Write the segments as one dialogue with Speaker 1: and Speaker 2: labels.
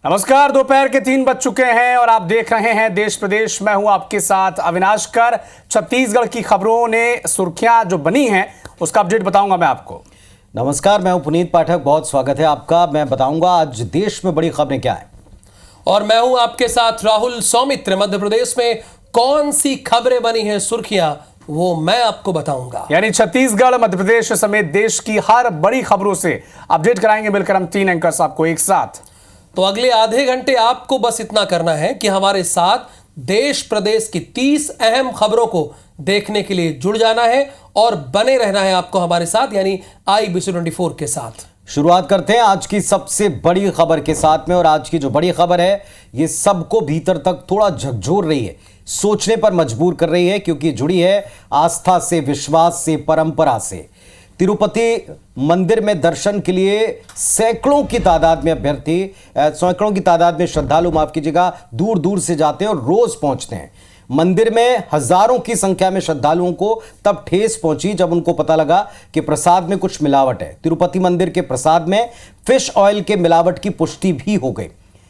Speaker 1: नमस्कार। दोपहर के 3 बज चुके हैं और आप देख रहे हैं देश प्रदेश। मैं हूं आपके साथ अविनाश कर। छत्तीसगढ़ की खबरों ने सुर्खियां जो बनी हैं उसका अपडेट बताऊंगा मैं आपको।
Speaker 2: नमस्कार, मैं हूं पुनीत पाठक। बहुत स्वागत है आपका। मैं बताऊंगा आज देश में बड़ी खबरें क्या है।
Speaker 3: और मैं हूं आपके साथ राहुल सौमित्र। मध्य प्रदेश में कौन सी खबरें बनी हैं सुर्खियां, वो मैं आपको बताऊंगा।
Speaker 1: यानी छत्तीसगढ़, मध्य प्रदेश समेत देश की हर बड़ी खबरों से अपडेट कराएंगे मिलकर हम 3 एंकर्स आपको एक साथ।
Speaker 3: तो अगले आधे घंटे आपको बस इतना करना है कि हमारे साथ देश प्रदेश की 30 अहम खबरों को देखने के लिए जुड़ जाना है और बने रहना है आपको हमारे साथ, यानी IBC24 के साथ।
Speaker 2: शुरुआत करते हैं आज की सबसे बड़ी खबर के साथ में। और आज की जो बड़ी खबर है ये सबको भीतर तक थोड़ा झकझोर रही है, सोचने पर मजबूर कर रही है, क्योंकि जुड़ी है आस्था से, विश्वास से, परंपरा से। तिरुपति मंदिर में दर्शन के लिए सैकड़ों की तादाद में श्रद्धालु, माफ कीजिएगा, दूर दूर से जाते हैं और रोज पहुंचते हैं। मंदिर में हजारों की संख्या में श्रद्धालुओं को तब ठेस पहुंची जब उनको पता लगा कि प्रसाद में कुछ मिलावट है। तिरुपति मंदिर के प्रसाद में फिश ऑयल के मिलावट की पुष्टि भी हो गई।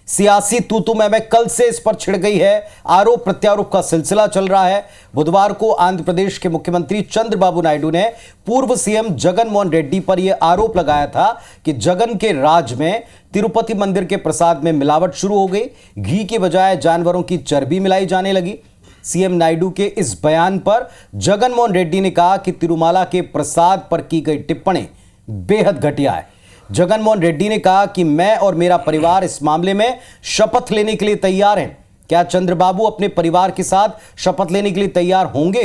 Speaker 2: सियासी तूतू में कल से इस पर छिड़ गई है। आरोप प्रत्यारोप का सिलसिला चल रहा है। बुधवार को आंध्र प्रदेश के मुख्यमंत्री चंद्रबाबू नायडू ने पूर्व सीएम जगन मोहन रेड्डी पर यह आरोप लगाया था कि जगन के राज में तिरुपति मंदिर के प्रसाद में मिलावट शुरू हो गई। घी की बजाय जानवरों की चर्बी मिलाई जाने लगी। सीएम नायडू के इस बयान पर जगन मोहन रेड्डी ने कहा कि तिरुमाला के प्रसाद पर की गई टिप्पणी बेहद घटिया है। जगन मोहन रेड्डी ने कहा कि मैं और मेरा परिवार इस मामले में शपथ लेने के लिए तैयार हैं। क्या चंद्रबाबू अपने परिवार के साथ शपथ लेने के लिए तैयार होंगे?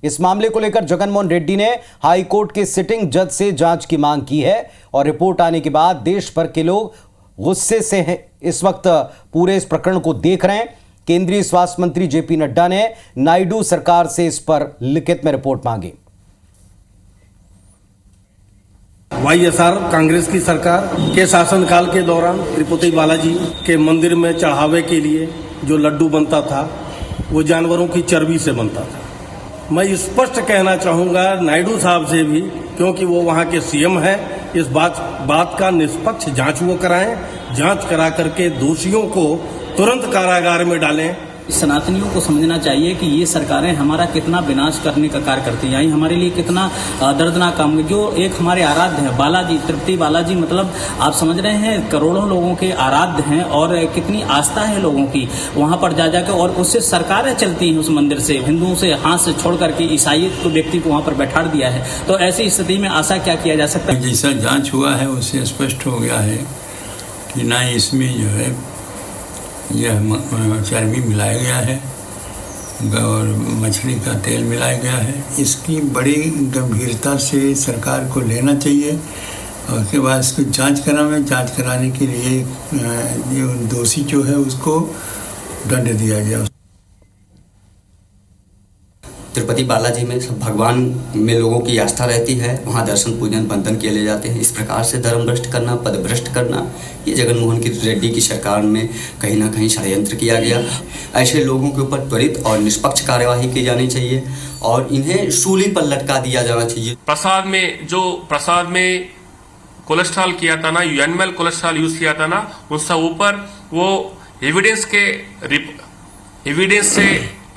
Speaker 2: इस मामले को लेकर जगन मोहन रेड्डी ने हाई कोर्ट के सिटिंग जज से जांच की मांग की है और रिपोर्ट आने के बाद देश भर के लोग गुस्से से हैं। इस वक्त पूरे इस प्रकरण को देख रहे हैं। केंद्रीय स्वास्थ्य मंत्री जेपी नड्डा ने नायडू सरकार से इस पर लिखित में रिपोर्ट मांगी।
Speaker 4: YSR कांग्रेस की सरकार के शासनकाल के दौरान तिरुपति बालाजी के मंदिर में चढ़ावे के लिए जो लड्डू बनता था वो जानवरों की चर्बी से बनता था। मैं स्पष्ट कहना चाहूँगा नायडू साहब से भी, क्योंकि वो वहाँ के सीएम है, इस बात का निष्पक्ष जांच वो कराएं। जांच करा करके दोषियों को तुरंत कारागार में डालें।
Speaker 5: सनातनियों को समझना चाहिए कि ये सरकारें हमारा कितना विनाश करने का कार्य करती हैं, हमारे लिए कितना दर्दनाक काम। जो एक हमारे आराध्य है बालाजी, तिरुपति बालाजी, मतलब आप समझ रहे हैं करोड़ों लोगों के आराध्य हैं और कितनी आस्था है लोगों की वहां पर जा जाकर, और उससे सरकारें चलती हैं। उस मंदिर से हिंदुओं से हाथ से छोड़ करके ईसाइयत को व्यक्ति को वहां पर बैठा दिया है। तो ऐसी स्थिति में आशा क्या किया जा सकता है?
Speaker 6: जैसा जाँच हुआ है उससे स्पष्ट हो गया है कि ना इसमें जो है यह चर्बी मिलाया गया है और मछली का तेल मिलाया गया है। इसकी बड़ी गंभीरता से सरकार को लेना चाहिए और उसके बाद इसको जांच कराने के लिए जो दोषी जो है उसको दंड दिया गया।
Speaker 7: तिरुपति बालाजी में सब भगवान में लोगों की आस्था रहती है, वहाँ दर्शन पूजन बंधन किए ले जाते हैं। इस प्रकार से धर्म भ्रष्ट करना, पद भ्रष्ट करना, ये जगन मोहन रेड्डी की सरकार में कहीं ना कहीं षड्यंत्र किया गया। ऐसे लोगों के ऊपर त्वरित और निष्पक्ष कार्यवाही की जानी चाहिए और इन्हें सूली पर लटका दिया जाना चाहिए।
Speaker 8: प्रसाद में कोलेस्ट्रॉल किया था ना, एनिमल कोलेस्ट्रॉल यूज किया था ना, उससे ऊपर वो एविडेंस से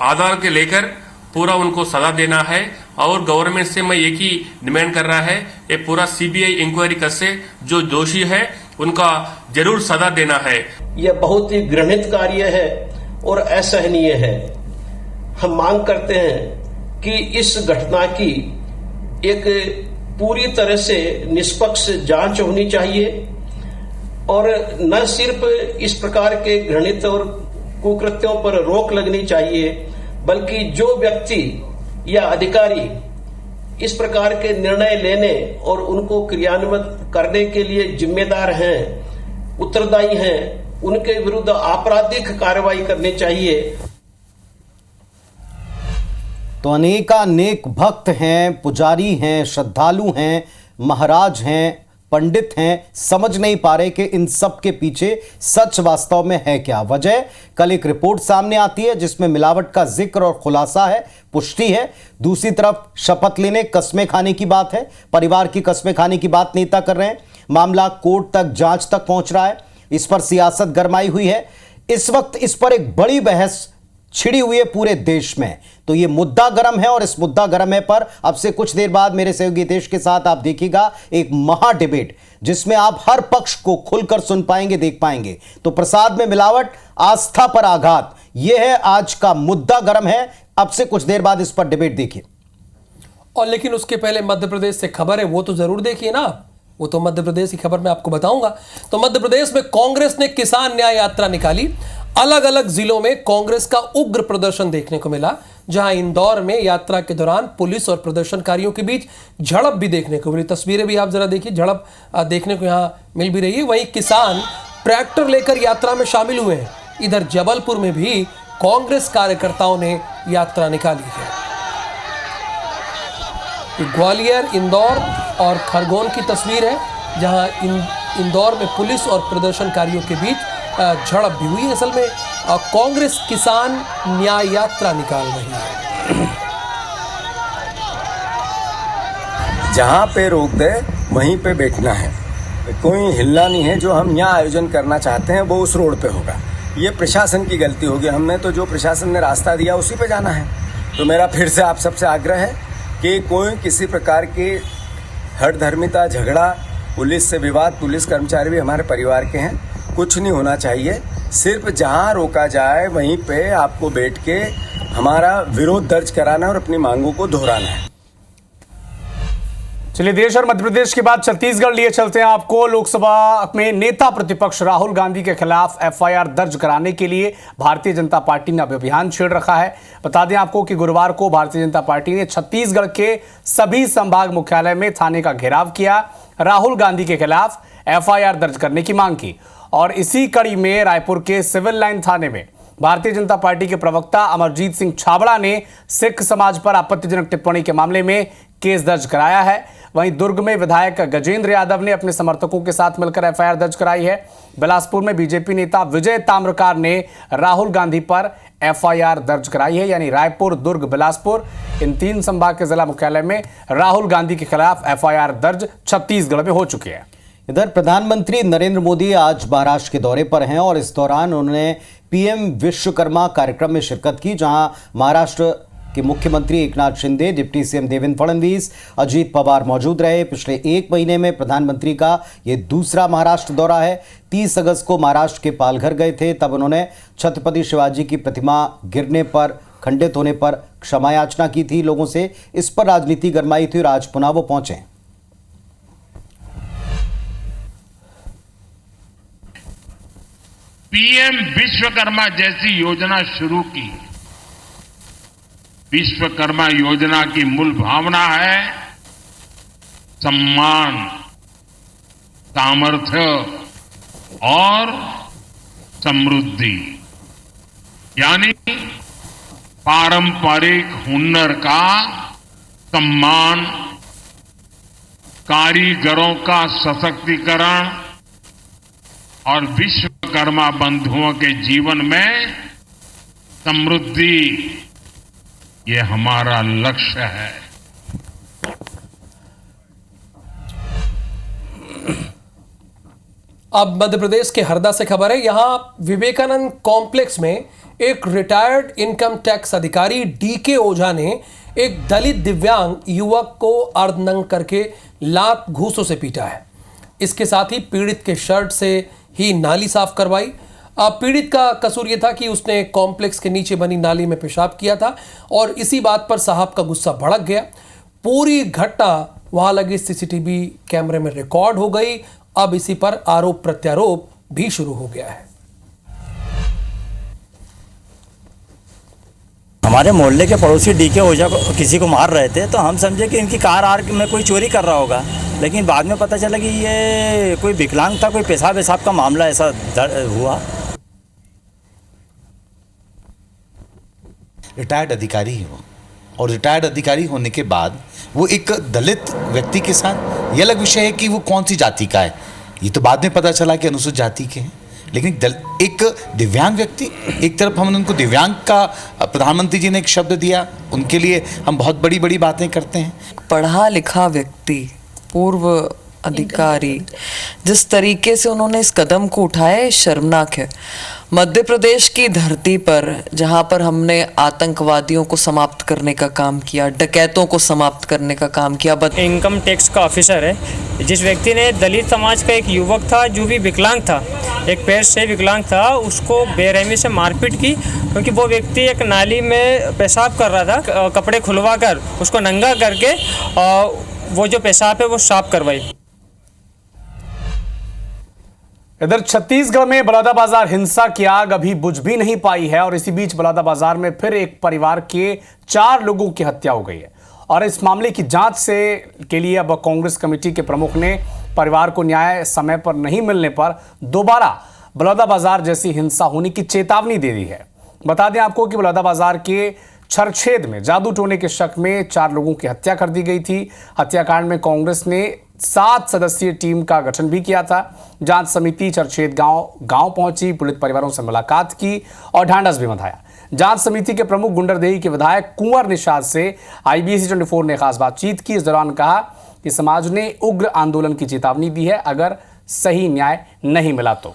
Speaker 8: आधार के लेकर पूरा उनको सजा देना है। और गवर्नमेंट से मैं एक ही डिमांड कर रहा है, ये पूरा CBI इंक्वायरी कर से जो दोषी है उनका जरूर सजा देना है।
Speaker 9: यह बहुत ही घृणित कार्य है और असहनीय है। हम मांग करते हैं कि इस घटना की एक पूरी तरह से निष्पक्ष जांच होनी चाहिए और न सिर्फ इस प्रकार के घृणित और कुकृत्यों पर रोक लगनी चाहिए, बल्कि जो व्यक्ति या अधिकारी इस प्रकार के निर्णय लेने और उनको क्रियान्वित करने के लिए जिम्मेदार हैं, उत्तरदायी हैं, उनके विरुद्ध आपराधिक कार्रवाई करनी चाहिए।
Speaker 2: तो अनेक भक्त हैं, पुजारी हैं, श्रद्धालु हैं, महाराज हैं, पंडित हैं, समझ नहीं पा रहे कि इन सब के पीछे सच वास्तव में है क्या। वजह कल एक रिपोर्ट सामने आती है जिसमें मिलावट का जिक्र और खुलासा है, पुष्टि है। दूसरी तरफ शपथ लेने, कस्में खाने की बात है, परिवार की कस्में खाने की बात नेता कर रहे हैं। मामला कोर्ट तक, जांच तक पहुंच रहा है। इस पर सियासत गरमाई हुई है। इस वक्त इस पर एक बड़ी बहस छिड़ी हुई है पूरे देश में। तो ये मुद्दा गर्म है और इस मुद्दा गर्म है पर अब से कुछ देर बाद मेरे सहयोगी हितेश के साथ आप देखिएगा एक महा डिबेट जिसमें आप हर पक्ष को खुलकर सुन पाएंगे, देख पाएंगे। तो प्रसाद में मिलावट, आस्था पर आघात, यह है आज का मुद्दा गर्म है। अब से कुछ देर बाद इस पर डिबेट देखिए।
Speaker 3: और लेकिन उसके पहले मध्य प्रदेश से खबर है, वो तो जरूर देखिए ना। वो तो मध्य प्रदेश की खबर मैं आपको बताऊंगा। तो मध्य प्रदेश में कांग्रेस ने किसान न्याय यात्रा निकाली। अलग अलग जिलों में कांग्रेस का उग्र प्रदर्शन देखने को मिला, जहां इंदौर में यात्रा के दौरान पुलिस और प्रदर्शनकारियों के बीच झड़प भी देखने को मिली। तस्वीरें भी आप जरा देखिए, झड़प देखने को यहां मिल भी रही है। वहीं किसान ट्रैक्टर लेकर यात्रा में शामिल हुए हैं। इधर जबलपुर में भी कांग्रेस कार्यकर्ताओं ने यात्रा निकाली है। ग्वालियर, इंदौर और खरगोन की तस्वीर है, जहां इंदौर में पुलिस और प्रदर्शनकारियों के बीच झड़प भी हुई। असल में कांग्रेस किसान न्याय यात्रा निकाल रही है।
Speaker 10: जहाँ पे रोक दे वहीं पे बैठना है, कोई हिलना नहीं है। जो हम यहाँ आयोजन करना चाहते हैं वो उस रोड पे होगा। ये प्रशासन की गलती होगी। हमने तो जो प्रशासन ने रास्ता दिया उसी पे जाना है। तो मेरा फिर से आप सबसे आग्रह है कि कोई किसी प्रकार की हठधर्मिता, झगड़ा, पुलिस से विवाद, पुलिस कर्मचारी भी हमारे परिवार के हैं, कुछ नहीं होना चाहिए। सिर्फ जहां रोका जाए वहीं पे आपको बैठ के हमारा विरोध दर्ज कराना और अपनी मांगों को दोहराना है।
Speaker 1: चलिए, देश और मध्य प्रदेश के बाद छत्तीसगढ़ लिए चलते हैं आपको। लोकसभा में नेता प्रतिपक्ष राहुल गांधी के खिलाफ एफआईआर दर्ज कराने के लिए भारतीय जनता पार्टी ने अभियान छेड़ रखा है। बता दें आपको कि गुरुवार को भारतीय जनता पार्टी ने छत्तीसगढ़ के सभी संभाग मुख्यालय में थाने का घेराव किया, राहुल गांधी के खिलाफ एफआईआर दर्ज करने की मांग की। और इसी कड़ी में रायपुर के सिविल लाइन थाने में भारतीय जनता पार्टी के प्रवक्ता अमरजीत सिंह छाबड़ा ने सिख समाज पर आपत्तिजनक टिप्पणी के मामले में केस दर्ज कराया है। वहीं दुर्ग में विधायक गजेंद्र यादव ने अपने समर्थकों के साथ मिलकर एफआईआर दर्ज कराई है। बिलासपुर में बीजेपी नेता विजय ताम्रकार ने राहुल गांधी पर एफआईआर दर्ज कराई है। यानी रायपुर, दुर्ग, बिलासपुर, इन 3 संभाग के जिला मुख्यालय में राहुल गांधी के खिलाफ एफआईआर दर्ज छत्तीसगढ़ में हो चुकी है।
Speaker 2: इधर प्रधानमंत्री नरेंद्र मोदी आज महाराष्ट्र के दौरे पर हैं और इस दौरान उन्होंने पीएम विश्वकर्मा कार्यक्रम में शिरकत की, जहां महाराष्ट्र के मुख्यमंत्री एकनाथ शिंदे, डिप्टी सीएम देवेंद्र फडणवीस, अजीत पवार मौजूद रहे। पिछले 1 महीने में प्रधानमंत्री का ये दूसरा महाराष्ट्र दौरा है। 30 अगस्त को महाराष्ट्र के पालघर गए थे, तब उन्होंने छत्रपति शिवाजी की प्रतिमा गिरने पर, खंडित होने पर क्षमा याचना की थी लोगों से। इस पर राजनीति गरमाई थी और आज पुनः वो पहुंचे।
Speaker 11: पीएम विश्वकर्मा जैसी योजना शुरू की। विश्वकर्मा योजना की मूल भावना है सम्मान, सामर्थ्य और समृद्धि, यानी पारंपरिक हुनर का सम्मान, कारीगरों का सशक्तिकरण और विश्वकर्मा बंधुओं के जीवन में समृद्धि, ये हमारा लक्ष्य है।
Speaker 3: अब मध्य प्रदेश के हरदा से खबर है। यहां विवेकानंद कॉम्प्लेक्स में एक रिटायर्ड इनकम टैक्स अधिकारी डीके ओझा ने एक दलित दिव्यांग युवक को अर्धनग्न करके लात घूंसों से पीटा है। इसके साथ ही पीड़ित के शर्ट से ही नाली साफ करवाई। पीड़ित का कसूर यह था कि उसने कॉम्प्लेक्स के नीचे बनी नाली में पेशाब किया था और इसी बात पर साहब का गुस्सा भड़क गया। पूरी घटना वहां लगे सीसीटीवी कैमरे में रिकॉर्ड हो गई। अब इसी पर आरोप प्रत्यारोप भी शुरू हो गया है।
Speaker 12: हमारे मोहल्ले के पड़ोसी डीके ओझा को किसी को मार रहे थे, तो हम समझे कि इनकी कार आर में कोई चोरी कर रहा होगा, लेकिन बाद में पता चला कि ये कोई विकलांग था, कोई पेशाब वेशाब का मामला ऐसा हुआ।
Speaker 13: रिटायर्ड अधिकारी है वो, और रिटायर्ड अधिकारी होने के बाद वो एक दलित व्यक्ति के साथ, ये अलग विषय है कि वो कौन सी जाति का है, ये तो बाद में पता चला कि अनुसूचित जाति के हैं, लेकिन एक दिव्यांग व्यक्ति, एक तरफ हम उनको दिव्यांग का, प्रधानमंत्री जी ने एक शब्द दिया, उनके लिए हम बहुत बड़ी बड़ी बातें करते हैं।
Speaker 14: पढ़ा लिखा व्यक्ति, पूर्व अधिकारी, जिस तरीके से उन्होंने इस कदम को उठाया है शर्मनाक है। मध्य प्रदेश की धरती पर जहां पर हमने आतंकवादियों को समाप्त करने का काम किया, डकैतों को समाप्त करने का काम किया।
Speaker 15: इनकम टैक्स का ऑफिसर है, जिस व्यक्ति ने दलित समाज का एक युवक था जो भी विकलांग था, एक पैर से विकलांग था, उसको बेरहमी से मारपीट की क्योंकि वो व्यक्ति एक नाली में पेशाब कर रहा था। कपड़े खुलवा कर उसको नंगा करके वो जो पेशाब है वो साफ करवाई।
Speaker 1: इधर छत्तीसगढ़ में बलौदाबाजार हिंसा की आग अभी बुझ भी नहीं पाई है और इसी बीच बलौदाबाजार में फिर एक परिवार के 4 लोगों की हत्या हो गई है और इस मामले की जांच के लिए अब कांग्रेस कमेटी के प्रमुख ने परिवार को न्याय समय पर नहीं मिलने पर दोबारा बलौदाबाजार जैसी हिंसा होने की चेतावनी दे दी है। बता दें आपको कि बलौदाबाजार के छरछेद में जादू टोने के शक में 4 लोगों की हत्या कर दी गई थी। हत्याकांड में कांग्रेस ने 7 सदस्यीय टीम का गठन भी किया था। जांच समिति छरछेद गांव पहुंची, पीड़ित परिवारों से मुलाकात की और ढांढस भी बंधाया। जांच समिति के प्रमुख गुंडरदेही के विधायक कुंवर निषाद से IBC 24 ने खास बातचीत की। इस दौरान कहा कि समाज ने उग्र आंदोलन की चेतावनी दी है अगर सही न्याय नहीं मिला तो।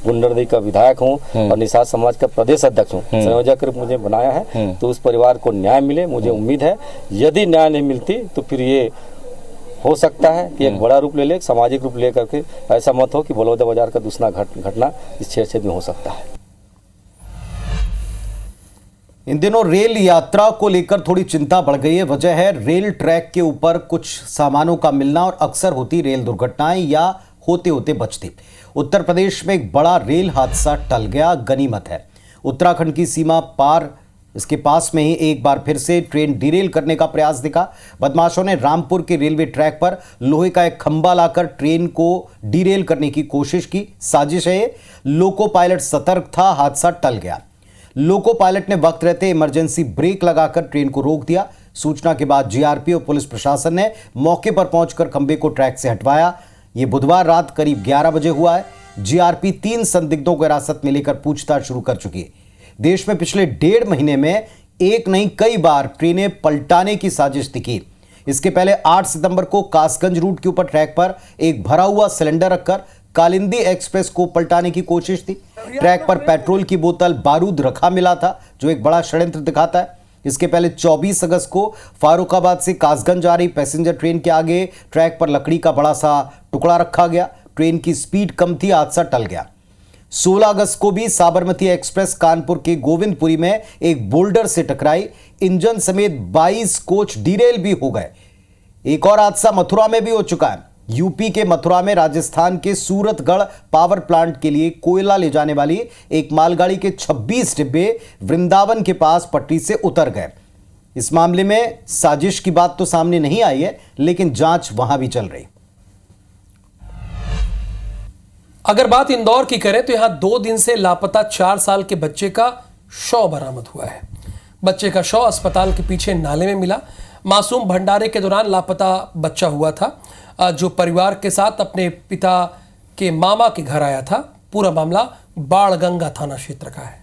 Speaker 16: गुंडरदेही का विधायक हूँ और निषाद समाज का प्रदेश अध्यक्ष हूँ। संयोजक रूप मुझे बनाया है तो उस परिवार को न्याय मिले, मुझे उम्मीद है। यदि न्याय नहीं मिलती तो फिर ये हो सकता है कि एक बड़ा रूप ले ले, सामाजिक रूप ले करके। ऐसा मत हो कि बलौदाबाजार का दूसरा घटना इस छेद में हो सकता है।
Speaker 2: इन दिनों रेल यात्रा को लेकर थोड़ी चिंता बढ़ गई है। वजह है रेल ट्रैक के ऊपर कुछ सामानों का मिलना और अक्सर होती रेल दुर्घटनाएं या होते होते बचती। उत्तर प्रदेश में एक बड़ा रेल हादसा टल गया, गनीमत है। उत्तराखंड की सीमा पार इसके पास में ही एक बार फिर से ट्रेन डिरेल करने का प्रयास दिखा। बदमाशों ने रामपुर के रेलवे ट्रैक पर लोहे का एक खंभा लाकर ट्रेन को डिरेल करने की कोशिश की। साजिश है ये। लोको पायलट सतर्क था, हादसा टल गया। लोको पायलट ने वक्त रहते इमरजेंसी ब्रेक लगाकर ट्रेन को रोक दिया। सूचना के बाद जीआरपी और पुलिस प्रशासन ने मौके पर पहुंचकर खंभे को ट्रैक से हटवाया। ये बुधवार रात करीब 11 बजे हुआ है। जीआरपी 3 संदिग्धों को हिरासत में लेकर पूछताछ शुरू कर चुकी है। देश में पिछले 1.5 महीने में एक नहीं कई बार ट्रेनें पलटाने की साजिश दिखी। इसके पहले 8 सितंबर को कासगंज रूट के ऊपर ट्रैक पर एक भरा हुआ सिलेंडर रखकर कालिंदी एक्सप्रेस को पलटाने की कोशिश थी। ट्रैक पर पेट्रोल की बोतल, बारूद रखा मिला था, जो एक बड़ा षड्यंत्र दिखाता है। इसके पहले 24 अगस्त को फारुखाबाद से कासगंज जा रही पैसेंजर ट्रेन के आगे ट्रैक पर लकड़ी का बड़ा सा टुकड़ा रखा गया। ट्रेन की स्पीड कम थी, हादसा टल गया। 16 अगस्त को भी साबरमती एक्सप्रेस कानपुर के गोविंदपुरी में एक बोल्डर से टकराई। इंजन समेत 22 कोच डिरेल भी हो गए। एक और हादसा मथुरा में भी हो चुका है। यूपी के मथुरा में राजस्थान के सूरतगढ़ पावर प्लांट के लिए कोयला ले जाने वाली एक मालगाड़ी के 26 डिब्बे वृंदावन के पास पटरी से उतर गए। इस मामले में साजिश की बात तो सामने नहीं आई है, लेकिन जांच वहां भी चल रही।
Speaker 3: अगर बात इंदौर की करें तो यहां 2 दिन से लापता 4 साल के बच्चे का शव बरामद हुआ है। बच्चे का शव अस्पताल के पीछे नाले में मिला। मासूम भंडारे के दौरान लापता बच्चा हुआ था, जो परिवार के साथ अपने पिता के मामा के घर आया था। पूरा मामला बाणगंगा थाना क्षेत्र का है।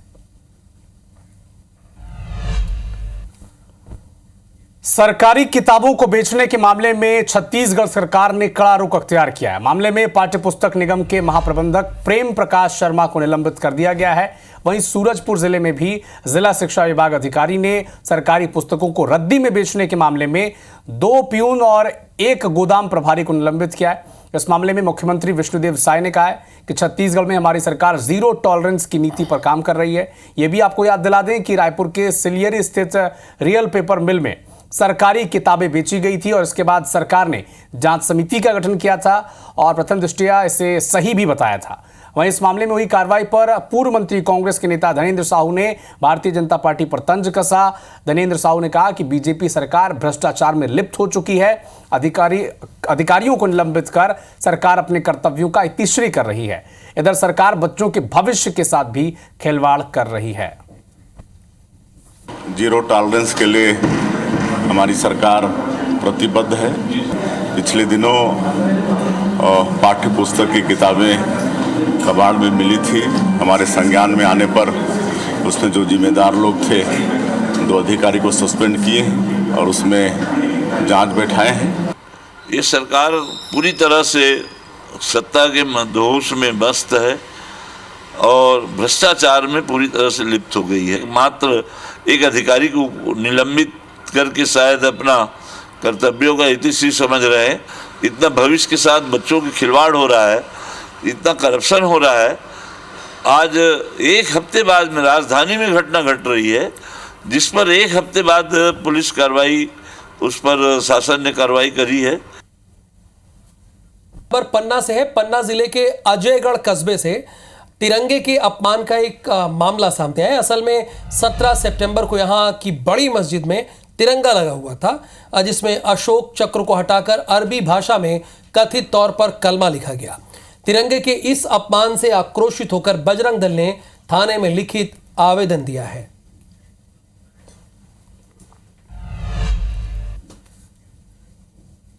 Speaker 1: सरकारी किताबों को बेचने के मामले में छत्तीसगढ़ सरकार ने कड़ा रुख अख्तियार किया है। मामले में पाठ्य पुस्तक निगम के महाप्रबंधक प्रेम प्रकाश शर्मा को निलंबित कर दिया गया है। वहीं सूरजपुर जिले में भी जिला शिक्षा विभाग अधिकारी ने सरकारी पुस्तकों को रद्दी में बेचने के मामले में 2 प्यून और 1 गोदाम प्रभारी को निलंबित किया है। इस मामले में मुख्यमंत्री विष्णुदेव साय ने कहा है कि छत्तीसगढ़ में हमारी सरकार जीरो टॉलरेंस की नीति पर काम कर रही है। यह भी आपको याद दिला दें कि रायपुर के सिलियरी स्थित रियल पेपर मिल में सरकारी किताबें बेची गई थी और इसके बाद सरकार ने जांच समिति का गठन किया था और प्रथम दृष्टया इसे सही भी बताया था। वहीं इस मामले में हुई कार्रवाई पर पूर्व मंत्री कांग्रेस के नेता धनेंद्र साहू ने भारतीय जनता पार्टी पर तंज कसा। धनेंद्र साहू ने कहा कि बीजेपी सरकार भ्रष्टाचार में लिप्त हो चुकी है। अधिकारियों को निलंबित कर सरकार अपने कर्तव्यों का इतिश्री कर रही है। इधर सरकार बच्चों के भविष्य के साथ भी खिलवाड़ कर रही है।
Speaker 17: जीरो टॉलरेंस के लिए हमारी सरकार प्रतिबद्ध है। पिछले दिनों पाठ्य पुस्तक की किताबें कबाड़ में मिली थी। हमारे संज्ञान में आने पर उसमें जो जिम्मेदार लोग थे 2 अधिकारी को सस्पेंड किए और उसमें जांच बैठाए हैं।
Speaker 18: ये सरकार पूरी तरह से सत्ता के मदहोश में मस्त है और भ्रष्टाचार में पूरी तरह से लिप्त हो गई है। मात्र एक अधिकारी को निलंबित करके शायद अपना कर्तव्यों का इतिश्री समझ रहे हैं। इतना भविष्य के साथ बच्चों की खिलवाड़ हो रहा है, इतना करप्शन हो रहा है। आज एक हफ्ते बाद में राजधानी में घटना घट रही है जिस पर एक हफ्ते बाद पुलिस कार्रवाई, उस पर शासन ने कार्रवाई करी है।
Speaker 3: पर पन्ना से है। पन्ना जिले के अजयगढ़ कस्बे से तिरंगे के अपमान का एक मामला सामने आया। असल में 17 सितंबर को यहां की बड़ी मस्जिद में तिरंगा लगा हुआ था जिसमें अशोक चक्र को हटाकर अरबी भाषा में कथित तौर पर कलमा लिखा गया। तिरंगे के इस अपमान से आक्रोशित होकर बजरंग दल ने थाने में लिखित आवेदन दिया है।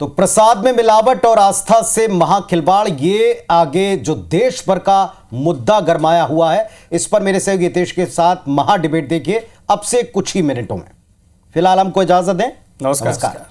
Speaker 2: तो प्रसाद में मिलावट और आस्था से महाखिलवाड़, ये आगे जो देश भर का मुद्दा गरमाया हुआ है, इस पर मेरे सहयोगी हितेश के साथ महा डिबेट देखिए अब से कुछ ही मिनटों में। फिलहाल हमको इजाजत दें। नमस्कार।